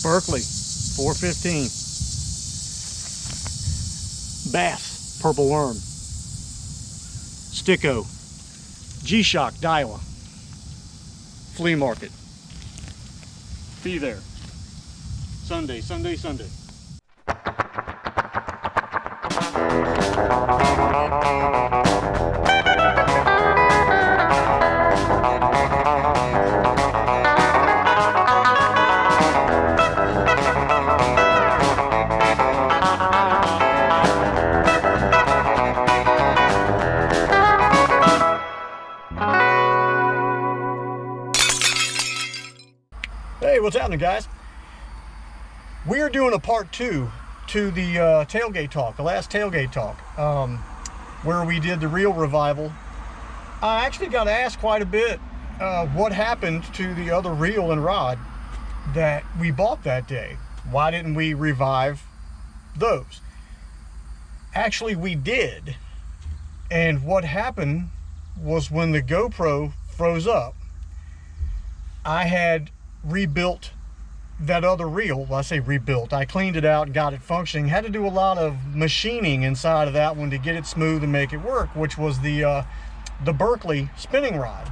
Berkley 415. Bass, purple worm. Sticko, G-Shock, Daiwa. Flea-Market. Be there. Sunday, Sunday, Sunday. Hey, what's happening, guys? We are doing a part 2 to the tailgate talk, the last tailgate talk, where we did the reel revival. I actually got asked quite a bit what happened to the other reel and rod that we bought that day. Why didn't we revive those? Actually, we did. And what happened was when the GoPro froze up, I had rebuilt that other reel. Well, I say rebuilt, I cleaned it out and got it functioning. Had to do a lot of machining inside of that one to get it smooth and make it work, which was the Berkley spinning rod,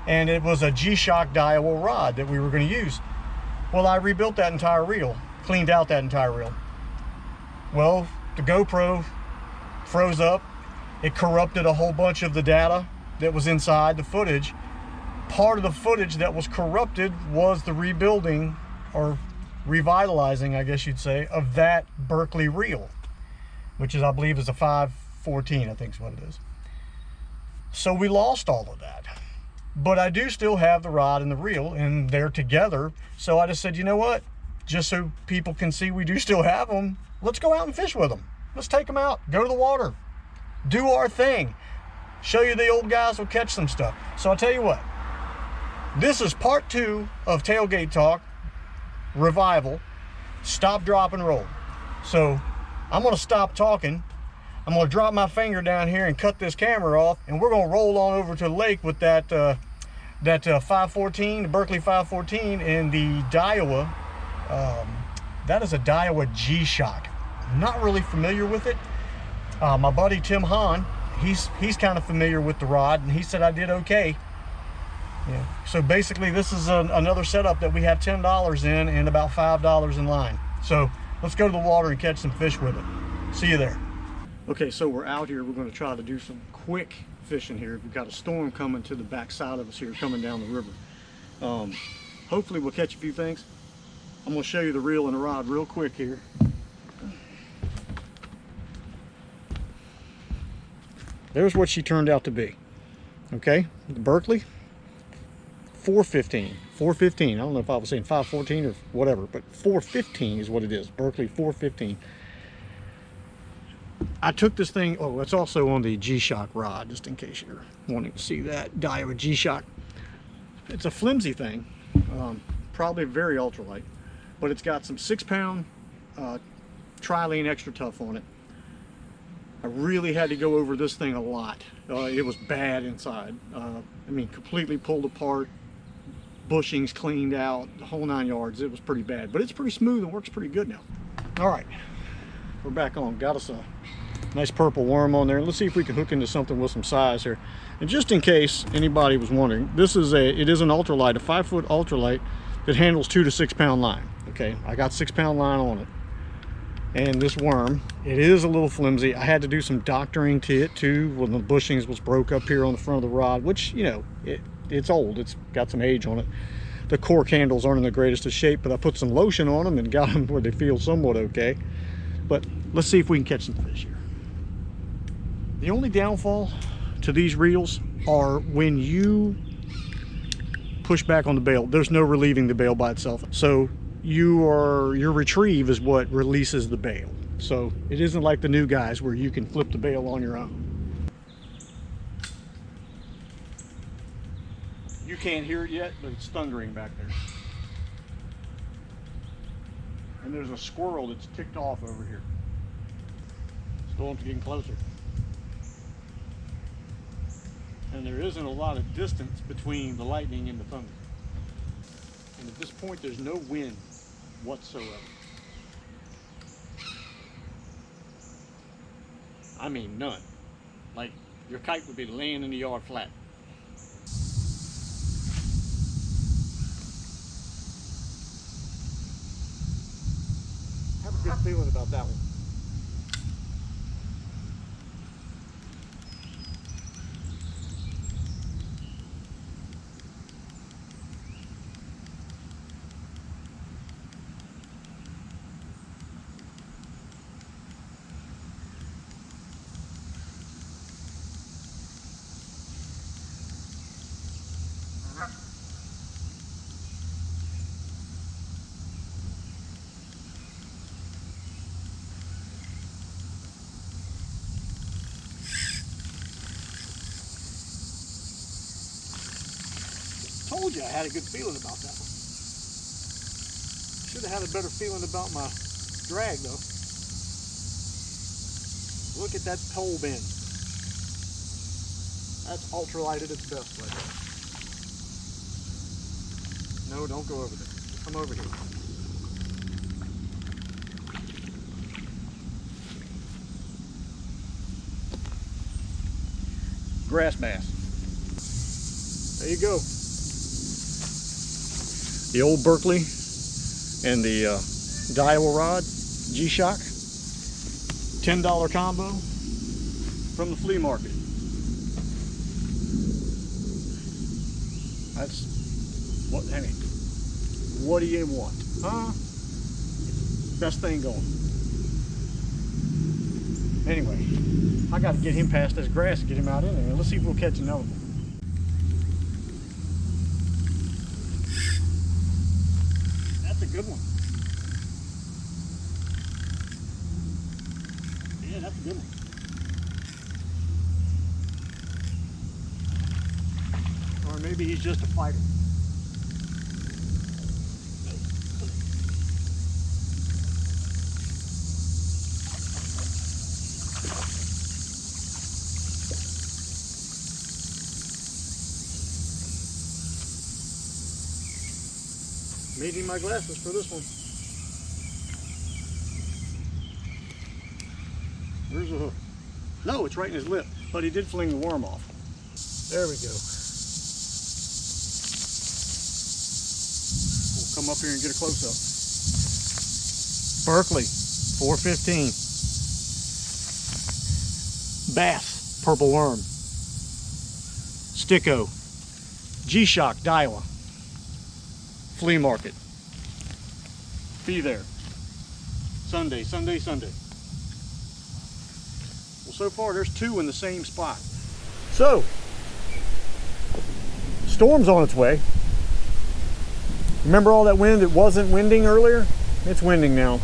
and it was a G-Shock Daiwa rod that we were going to use. Well, I rebuilt that entire reel, cleaned out that entire reel. Well, the GoPro froze up. It corrupted a whole bunch of the data that was inside the footage. Part of the footage that was corrupted was the rebuilding, or revitalizing, I guess you'd say, of that Berkley reel, which is, I believe, is a 514, I think is what it is. So we lost all of that. But I do still have the rod and the reel, and they're together. So I just said, you know what? Just so people can see we do still have them, let's go out and fish with them. Let's take them out, go to the water, do our thing, show you the old guys will catch some stuff. So I'll tell you what. This is part 2 of Tailgate Talk Revival, Stop, Drop, and Roll. So I'm going to stop talking. I'm going to drop my finger down here and cut this camera off, and we're going to roll on over to the lake with that 514, the Berkley 514, and the Daiwa. That is a Daiwa G-Shock. I'm not really familiar with it. My buddy Tim Hahn, he's kind of familiar with the rod, and he said I did okay. Yeah. So basically this is another setup that we have $10 in and about $5 in line. So let's go to the water and catch some fish with it. See you there. Okay, so we're out here. We're going to try to do some quick fishing here. We've got a storm coming to the back side of us here, coming down the river. Hopefully we'll catch a few things. I'm going to show you the reel and the rod real quick here. There's what she turned out to be. Okay, the Berkley 415. I don't know if I was saying 514 or whatever, but 415 is what it is. Berkley 415. I took this thing, oh, it's also on the G-Shock rod, just in case you're wanting to see that. Daiwa G-Shock. It's a flimsy thing, probably very ultralight, but it's got some 6-pound trilene extra tough on it. I really had to go over this thing a lot. It was bad inside. I mean, completely pulled apart, bushings cleaned out, the whole 9 yards. It was pretty bad, but it's pretty smooth and works pretty good now. All right, we're back on. Got us a nice purple worm on there. Let's see if we can hook into something with some size here. And just in case anybody was wondering, it is an ultralight, a 5-foot ultralight that handles 2 to 6 pound line. Okay, I got 6-pound line on it. And this worm, it is a little flimsy. I had to do some doctoring to it too when the bushings was broke up here on the front of the rod, which, you know, it's old. It's got some age on it. The cork handles aren't in the greatest of shape, but I put some lotion on them and got them where they feel somewhat okay. But let's see if we can catch some fish here. The only downfall to these reels are when you push back on the bail. There's no relieving the bail by itself. So your retrieve is what releases the bail. So it isn't like the new guys where you can flip the bail on your own. You can't hear it yet, but it's thundering back there. And there's a squirrel that's ticked off over here. Still getting closer. And there isn't a lot of distance between the lightning and the thunder. And at this point, there's no wind. whatsoever. I mean none. Like your kite would be laying in the yard flat. I have a good feeling about that one. Told you I had a good feeling about that one. Should have had a better feeling about my drag though. Look at that pole bend. That's ultralight at its best right there. No, don't go over there. Come over here. Grass bass. There you go. The old Berkley and the Daiwa rod, G-Shock, $10 combo from the flea market. That's what, I mean, what do you want, huh? Best thing going. Anyway, I got to get him past this grass and get him out in there. Let's see if we'll catch another one. That's a good one. Yeah, that's a good one. Or maybe he's just a fighter. Needing my glasses for this one. Where's the hook? No, it's right in his lip, but he did fling the worm off. There we go. We'll come up here and get a close-up. Berkley, 415. Bass, purple worm. Sticko, G-Shock, Daiwa. Flea market. Be there. Sunday, Sunday, Sunday. Well, so far there's two in the same spot. So, storm's on its way. Remember all that wind that wasn't winding earlier? It's winding now.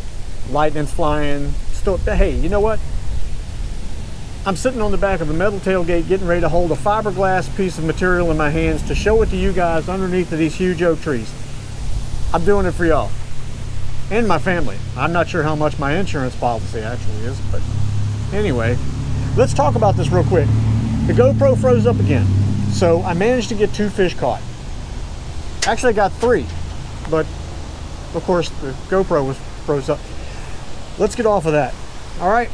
Lightning's flying. Still, hey, you know what? I'm sitting on the back of a metal tailgate getting ready to hold a fiberglass piece of material in my hands to show it to you guys underneath of these huge oak trees. I'm doing it for y'all and my family. I'm not sure how much my insurance policy actually is, but anyway, let's talk about this real quick. The GoPro froze up again, so I managed to get 2 fish caught. Actually, I got 3, but of course the GoPro was froze up. Let's get off of that. All right,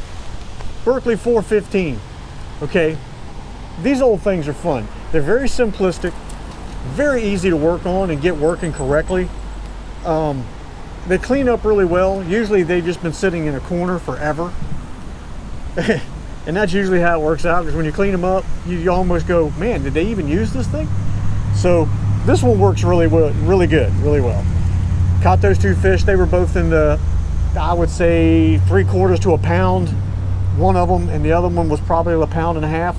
Berkley 415. Okay, these old things are fun. They're very simplistic, very easy to work on and get working correctly. They clean up really well. Usually they've just been sitting in a corner forever. And that's usually how it works out, because when you clean them up, you almost go, man, did they even use this thing? So this one works really well, really good, really well. Caught those 2 fish. They were both in the, I would say, 3/4 to a pound. One of them, and the other one was probably 1.5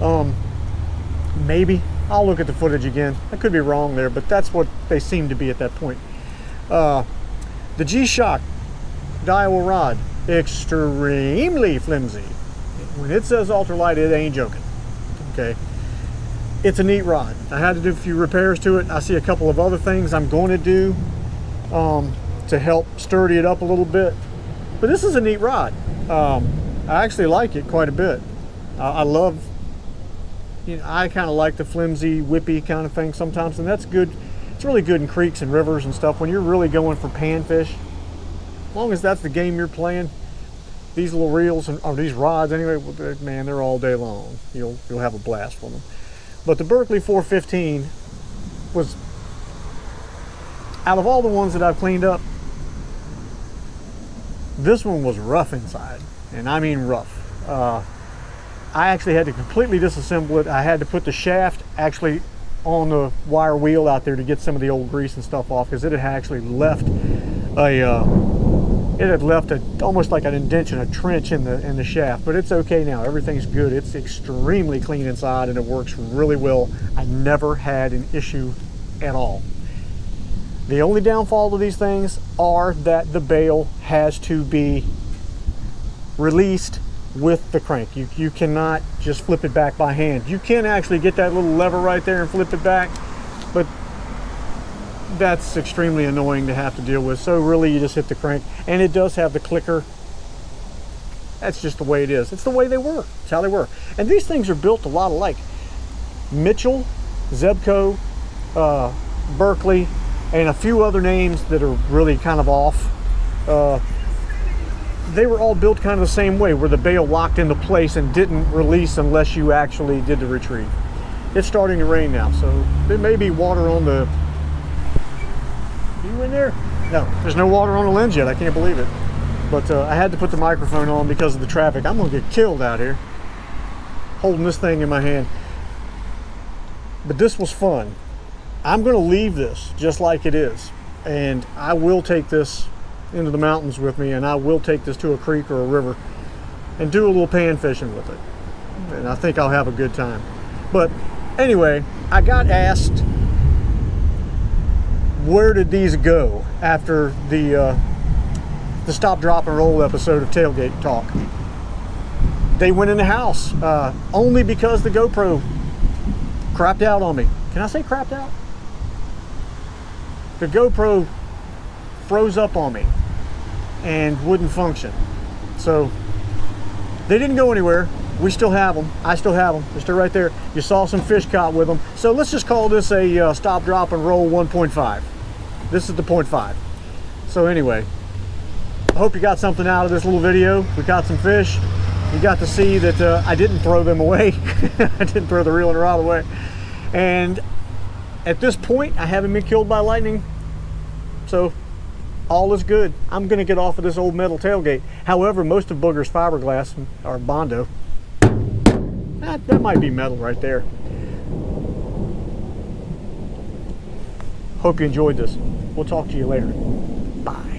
pounds. Maybe. I'll look at the footage again. I could be wrong there, but that's what they seem to be at that point. The G-Shock Daiwa rod, extremely flimsy. When it says ultralight, it ain't joking. Okay, it's a neat rod. I had to do a few repairs to it. I see a couple of other things I'm going to do to help sturdy it up a little bit. But this is a neat rod. I actually like it quite a bit. I love, you know, I kind of like the flimsy, whippy kind of thing sometimes, and that's good. It's really good in creeks and rivers and stuff when you're really going for panfish. As long as that's the game you're playing, these little reels, or these rods anyway, man, they're all day long. You'll have a blast with them. But the Berkley 415 was, out of all the ones that I've cleaned up, this one was rough inside, and I mean rough. I actually had to completely disassemble it. I had to put the shaft actually on the wire wheel out there to get some of the old grease and stuff off, because it had actually left almost like an indentation, a trench in the shaft. But it's okay now. Everything's good. It's extremely clean inside, and it works really well. I never had an issue at all. The only downfall to these things are that the bail has to be released with the crank. You cannot just flip it back by hand. You can actually get that little lever right there and flip it back, but that's extremely annoying to have to deal with. So really you just hit the crank, and it does have the clicker. That's just the way it is. It's the way they work. It's how they work. And these things are built a lot alike. Mitchell, Zebco, Berkley, and a few other names that are really kind of off. They were all built kind of the same way, where the bail locked into place and didn't release unless you actually did the retrieve. It's starting to rain now, so there may be water on the... You in there? No, there's no water on the lens yet. I can't believe it. But I had to put the microphone on because of the traffic. I'm gonna get killed out here holding this thing in my hand. But this was fun. I'm gonna leave this just like it is, and I will take this into the mountains with me, and I will take this to a creek or a river and do a little pan fishing with it, and I think I'll have a good time. But anyway, I got asked, where did these go after the stop, drop, and roll episode of Tailgate Talk? They went in the house, only because the GoPro crapped out on me. Can I say crapped out? The GoPro froze up on me and wouldn't function. So they didn't go anywhere. We still have them. I still have them. They're still right there. You saw some fish caught with them. So let's just call this a stop, drop, and roll 1.5. This is the 0.5. So anyway, I hope you got something out of this little video. We caught some fish. You got to see that I didn't throw them away. I didn't throw the reel and rod away. And at this point, I haven't been killed by lightning. So all is good. I'm going to get off of this old metal tailgate. However, most of Booger's fiberglass or Bondo. That might be metal right there. Hope you enjoyed this. We'll talk to you later. Bye.